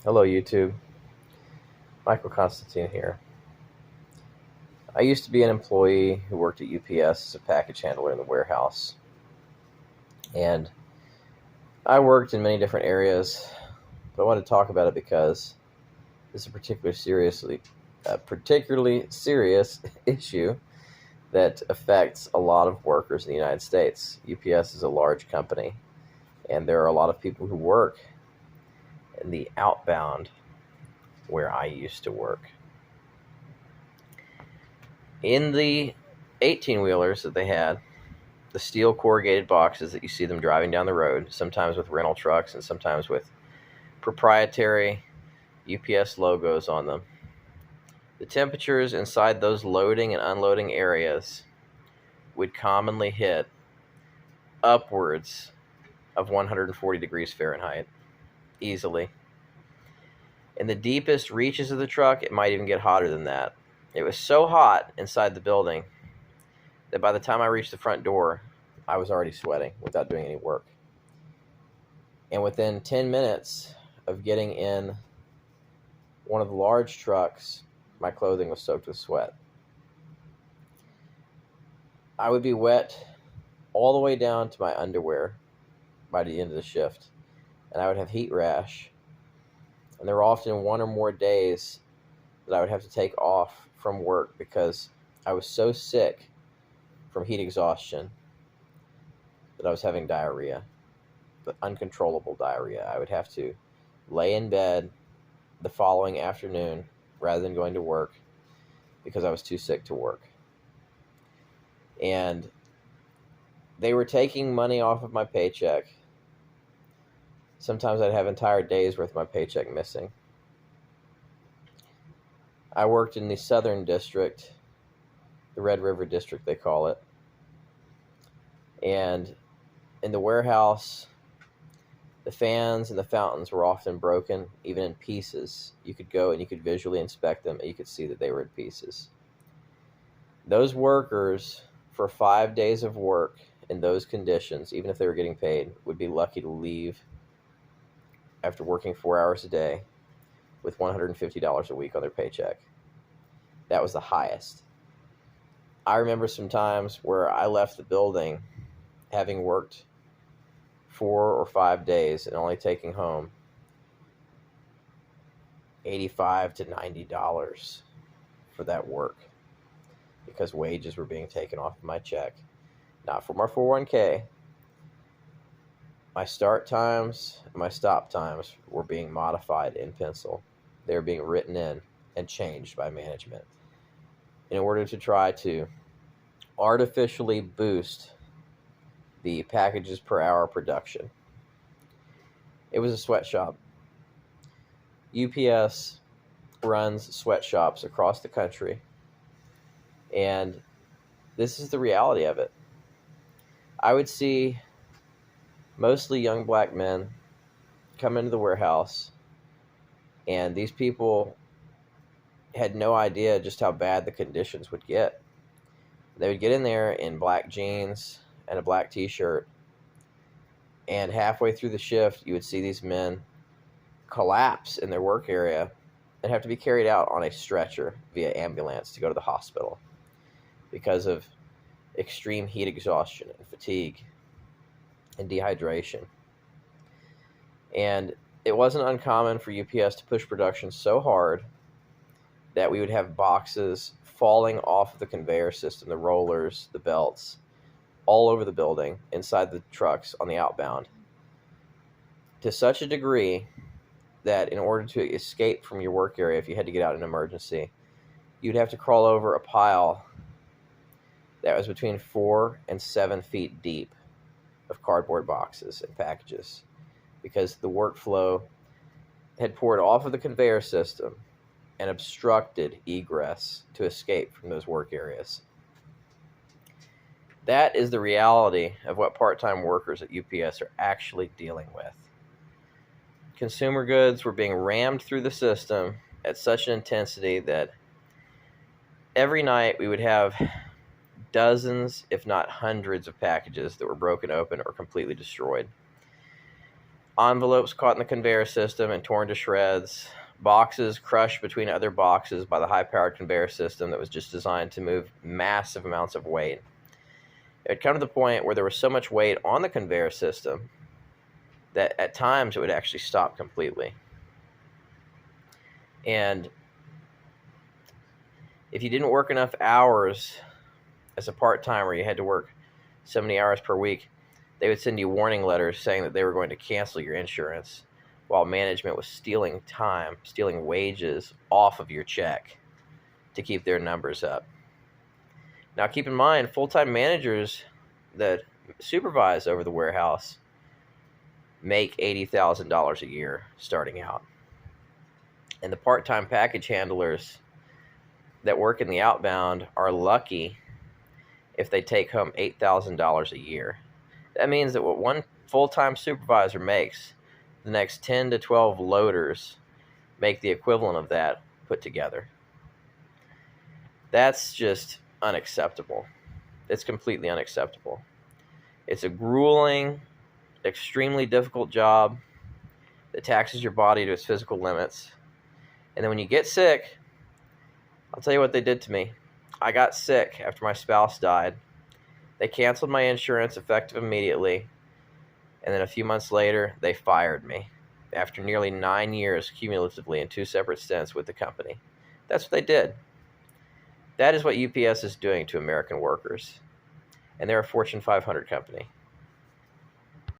Hello, YouTube. Michael Constantine here. I used to be an employee who worked at UPS as a package handler in the warehouse. And I worked in many different areas, but I wanted to talk about it because this is a particularly serious issue that affects a lot of workers in the United States. UPS is a large company, and there are a lot of people who work in the outbound where I used to work. In the 18-wheelers that they had, the steel corrugated boxes that you see them driving down the road, sometimes with rental trucks and sometimes with proprietary UPS logos on them. The temperatures inside those loading and unloading areas would commonly hit upwards of 140 degrees Fahrenheit, easily. In the deepest reaches of the truck, it might even get hotter than that. It was so hot inside the building that by the time I reached the front door, I was already sweating without doing any work. And within 10 minutes of getting in one of the large trucks, my clothing was soaked with sweat. I would be wet all the way down to my underwear by the end of the shift, and I would have heat rash. And there were often one or more days that I would have to take off from work because I was so sick from heat exhaustion that I was having diarrhea, but uncontrollable diarrhea. I would have to lay in bed the following afternoon rather than going to work because I was too sick to work. And they were taking money off of my paycheck. Sometimes I'd have entire days worth of my paycheck missing. I worked in the Southern District, the Red River District they call it. And in the warehouse, the fans and the fountains were often broken, even in pieces. You could go and you could visually inspect them and you could see that they were in pieces. Those workers, for 5 days of work in those conditions, even if they were getting paid, would be lucky to leave after working 4 hours a day with $150 a week on their paycheck. That was the highest. I remember some times where I left the building having worked 4 or 5 days and only taking home $85 to $90 for that work because wages were being taken off of my check, not from our 401k. My start times and my stop times were being modified in pencil. They were being written in and changed by management in order to try to artificially boost the packages per hour production. It was a sweatshop. UPS runs sweatshops across the country, and this is the reality of it. I would see mostly young black men come into the warehouse, and these people had no idea just how bad the conditions would get. They would get in there in black jeans and a black t-shirt, and halfway through the shift, you would see these men collapse in their work area and have to be carried out on a stretcher via ambulance to go to the hospital because of extreme heat exhaustion and fatigue and dehydration. And it wasn't uncommon for UPS to push production so hard that we would have boxes falling off of the conveyor system, the rollers, the belts, all over the building, inside the trucks on the outbound, to such a degree that in order to escape from your work area, if you had to get out in an emergency, you'd have to crawl over a pile that was between 4 and 7 feet deep of cardboard boxes and packages because the workflow had poured off of the conveyor system and obstructed egress to escape from those work areas. That is the reality of what part-time workers at UPS are actually dealing with. Consumer goods were being rammed through the system at such an intensity that every night we would have dozens, if not hundreds, of packages that were broken open or completely destroyed. envelopes caught in the conveyor system and torn to shreds, boxes crushed between other boxes by the high-powered conveyor system that was just designed to move massive amounts of weight. It had come to the point where there was so much weight on the conveyor system that at times it would actually stop completely. And if you didn't work enough hours as a part-timer, you had to work so many hours per week, they would send you warning letters saying that they were going to cancel your insurance while management was stealing time, stealing wages off of your check to keep their numbers up. Now, keep in mind, full-time managers that supervise over the warehouse make $80,000 a year starting out. And the part-time package handlers that work in the outbound are lucky if they take home $8,000 a year. That means that what one full-time supervisor makes, the next 10 to 12 loaders make the equivalent of that put together. That's just unacceptable. It's completely unacceptable. It's a grueling, extremely difficult job that taxes your body to its physical limits. And then when you get sick, I'll tell you what they did to me. I got sick after my spouse died. They canceled my insurance effective immediately. And then a few months later, they fired me after nearly 9 years cumulatively in 2 separate stints with the company. That's what they did. That is what UPS is doing to American workers. And they're a Fortune 500 company.